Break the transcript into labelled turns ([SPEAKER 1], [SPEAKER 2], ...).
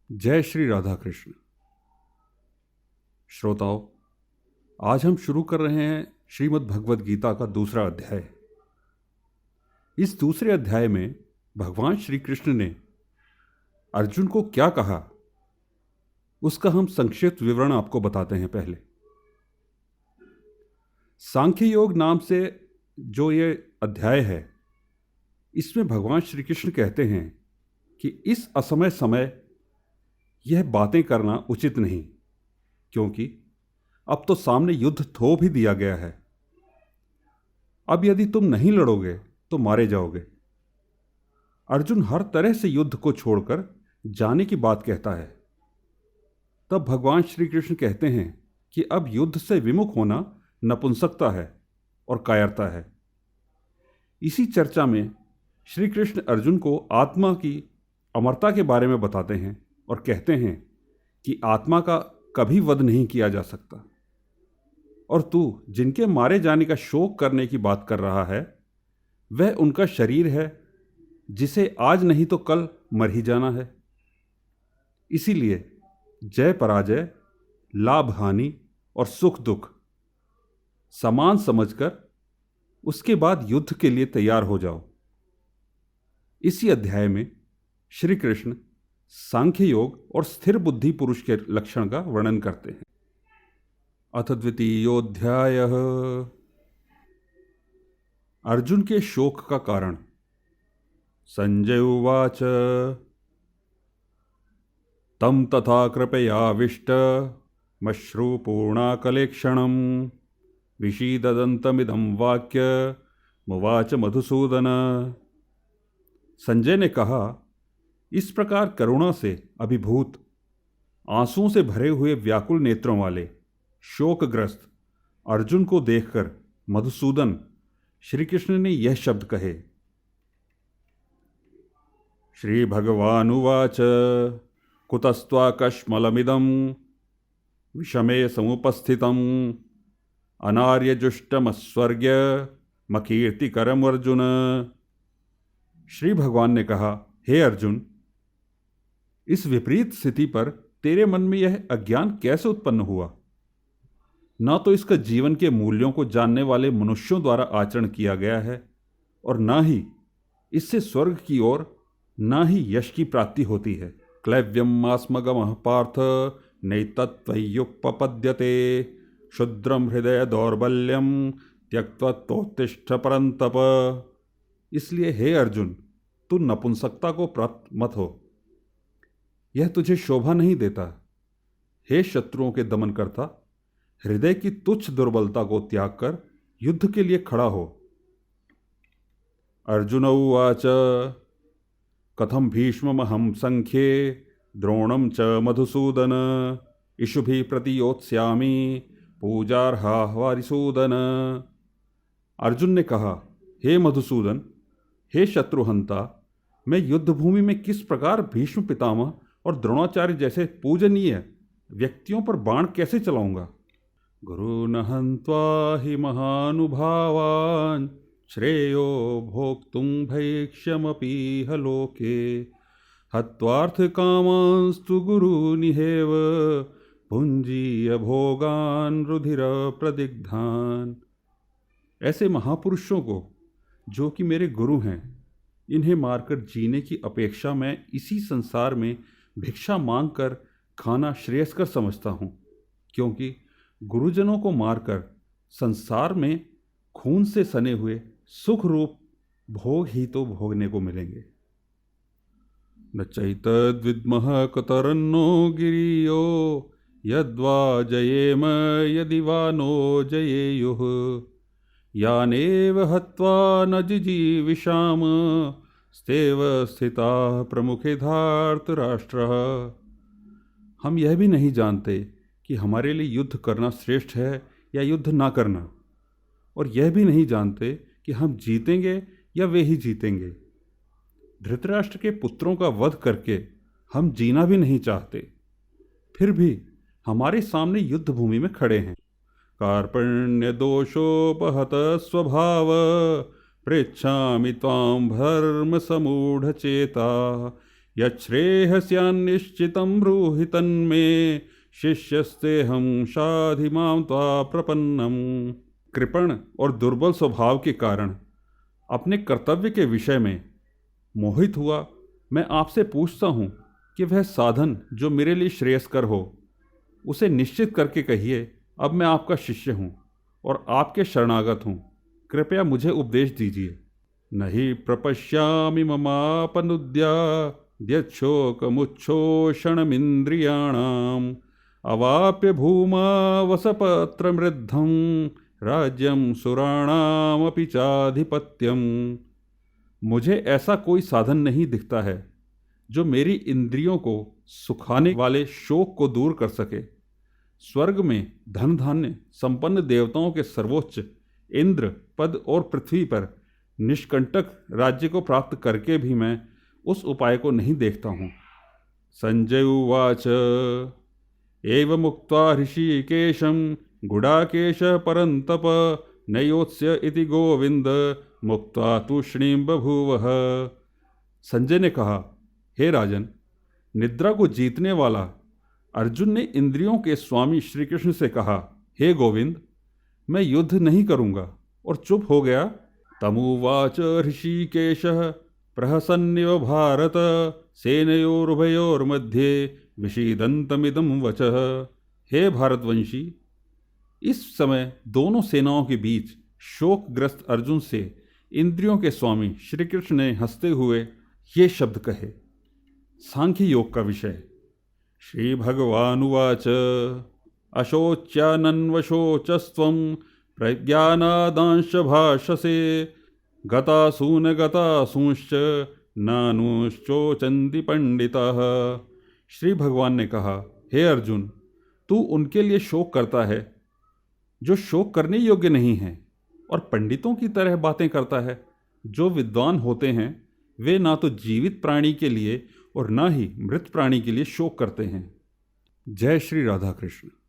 [SPEAKER 1] जय श्री राधा कृष्ण। श्रोताओं, आज हम शुरू कर रहे हैं श्रीमद् भगवद गीता का दूसरा अध्याय। इस दूसरे अध्याय में भगवान श्री कृष्ण ने अर्जुन को क्या कहा, उसका हम संक्षिप्त विवरण आपको बताते हैं। पहले सांख्य योग नाम से जो ये अध्याय है, इसमें भगवान श्री कृष्ण कहते हैं कि इस असमय समय यह बातें करना उचित नहीं, क्योंकि अब तो सामने युद्ध थोप ही दिया गया है। अब यदि तुम नहीं लड़ोगे तो मारे जाओगे। अर्जुन हर तरह से युद्ध को छोड़कर जाने की बात कहता है। तब भगवान श्री कृष्ण कहते हैं कि अब युद्ध से विमुख होना नपुंसकता है और कायरता है। इसी चर्चा में श्री कृष्ण अर्जुन को आत्मा की अमरता के बारे में बताते हैं और कहते हैं कि आत्मा का कभी वध नहीं किया जा सकता, और तू जिनके मारे जाने का शोक करने की बात कर रहा है, वह उनका शरीर है जिसे आज नहीं तो कल मर ही जाना है। इसीलिए जय पराजय, लाभ हानि और सुख दुख समान समझकर उसके बाद युद्ध के लिए तैयार हो जाओ। इसी अध्याय में श्री कृष्ण सांख्य योग और स्थिर बुद्धि पुरुष के लक्षण का वर्णन करते हैं। अथ द्वितीयोऽध्याय। अर्जुन के शोक का कारण। संजय उवाच तं तथा कृपयाविष्ट मश्रुपूर्णाकलेक्षणं विषीददन्तमिदं वाक्य मुवाच मधुसूदन। संजय ने कहा, इस प्रकार करुणा से अभिभूत, आंसुओं से भरे हुए व्याकुल नेत्रों वाले शोकग्रस्त अर्जुन को देखकर मधुसूदन श्री कृष्ण ने यह शब्द कहे। श्री भगवानुवाच कुतस्त्वाकश्मलमिदं विषमे समुपस्थितम् अनार्यजुष्टमस्वर्ग्य मकीर्तिकरम् अर्जुन। श्री भगवान ने कहा, हे अर्जुन, इस विपरीत स्थिति पर तेरे मन में यह अज्ञान कैसे उत्पन्न हुआ? ना तो इसका जीवन के मूल्यों को जानने वाले मनुष्यों द्वारा आचरण किया गया है, और ना ही इससे स्वर्ग की ओर, ना ही यश की प्राप्ति होती है। क्लैव्यम आस्मगमः पार्थ नैतत्त्वय्युपपद्यते क्षुद्रम हृदय दौर्बल्यम त्यक्त्वा तोत्तिष्ठ परन्तप। इसलिए हे अर्जुन, तू नपुंसकता को प्राप्त मत हो, यह तुझे शोभा नहीं देता। हे शत्रुओं के दमन करता, हृदय की तुच्छ दुर्बलता को त्याग कर युद्ध के लिए खड़ा हो। अर्जुन उवाच कथम भीष्ममहं संख्ये द्रोणं च मधुसूदन इषुभिः प्रतियोत्स्यामि पूजार्हा वारिसूदन। अर्जुन ने कहा, हे मधुसूदन, हे शत्रुहंता, मैं युद्धभूमि में किस प्रकार भीष्म पितामह और द्रोणाचार्य जैसे पूजनीय व्यक्तियों पर बाण कैसे चलाऊंगा? गुरुन् हन्त्वा हि महानुभावान् श्रेयो भोक्तुं भैक्ष्यमपीह लोके हत्वार्थकामांस्तु गुरूनिहेव भुञ्जीय भोगान् रुधिरप्रदिग्धान्। ऐसे महापुरुषों को, जो कि मेरे गुरु हैं, इन्हें मारकर जीने की अपेक्षा मैं इसी संसार में भिक्षा मांगकर खाना श्रेयस्कर समझता हूँ, क्योंकि गुरुजनों को मारकर संसार में खून से सने हुए सुख रूप भोग ही तो भोगने को मिलेंगे। न चैतद्विद्मः कतरन्नो गिरियो यद्वा जयेम यदि वा नो जयेयुः यानेव हत्वा न जिजीविषाम स्तेव स्थिताः प्रमुखे धार्तराष्ट्रः। हम यह भी नहीं जानते कि हमारे लिए युद्ध करना श्रेष्ठ है या युद्ध ना करना, और यह भी नहीं जानते कि हम जीतेंगे या वे ही जीतेंगे। धृतराष्ट्र के पुत्रों का वध करके हम जीना भी नहीं चाहते, फिर भी हमारे सामने युद्ध भूमि में खड़े हैं। कार्पण्य दोषोपहत स्वभाव पृच्छामि त्वां धर्म समूढ़ चेता यच्छ्रेयस्यान्निश्चितं ब्रूहि तन्मे शिष्यस्ते हम शाधि मां त्वा प्रपन्नम। कृपण और दुर्बल स्वभाव के कारण अपने कर्तव्य के विषय में मोहित हुआ मैं आपसे पूछता हूँ कि वह साधन जो मेरे लिए श्रेयस्कर हो उसे निश्चित करके कहिए। अब मैं आपका शिष्य हूँ और आपके शरणागत हूँ, कृपया मुझे उपदेश दीजिए। नहीं प्रपश्यामि ममापनुद्याद्यच्छोकमुच्छोषणमिन्द्रियाणाम् अवाप्य भूमा वसपत्रमृद्धं राज्यं सुराणामपि चाधिपत्यम। मुझे ऐसा कोई साधन नहीं दिखता है जो मेरी इंद्रियों को सुखाने वाले शोक को दूर कर सके। स्वर्ग में धन धान्य संपन्न देवताओं के सर्वोच्च इंद्र पद और पृथ्वी पर निष्कंटक राज्य को प्राप्त करके भी मैं उस उपाय को नहीं देखता हूँ। संजय उवाच एवमुक्त्वा ऋषिकेशं गुडाकेश परन्तप नयोत्स्य इति गोविंद मुक्त्वा तूष्णीं बभूवः। संजय ने कहा, हे राजन, निद्रा को जीतने वाला अर्जुन ने इंद्रियों के स्वामी श्री कृष्ण से कहा, हे गोविंद, मैं युद्ध नहीं करूँगा, और चुप हो गया। तमुवाच ऋषिकेशः प्रहसन्निव भारत सेनयोरुभयोर्मध्ये विषीदन्तमिदं वचः। हे भारतवंशी, इस समय दोनों सेनाओं के बीच शोकग्रस्त अर्जुन से इंद्रियों के स्वामी श्री कृष्ण ने हंसते हुए ये शब्द कहे। सांख्य योग का विषय। श्री भगवानुवाच अशोच्यानन्वशोचस्त्वं प्रज्ञानादांश भाषसे गतासून गतासूंश्च नानुश्चोचन्ति पंडिताः। श्री भगवान ने कहा, हे अर्जुन, तू उनके लिए शोक करता है जो शोक करने योग्य नहीं है, और पंडितों की तरह बातें करता है। जो विद्वान होते हैं वे ना तो जीवित प्राणी के लिए और ना ही मृत प्राणी के लिए शोक करते हैं। जय श्री राधा कृष्ण।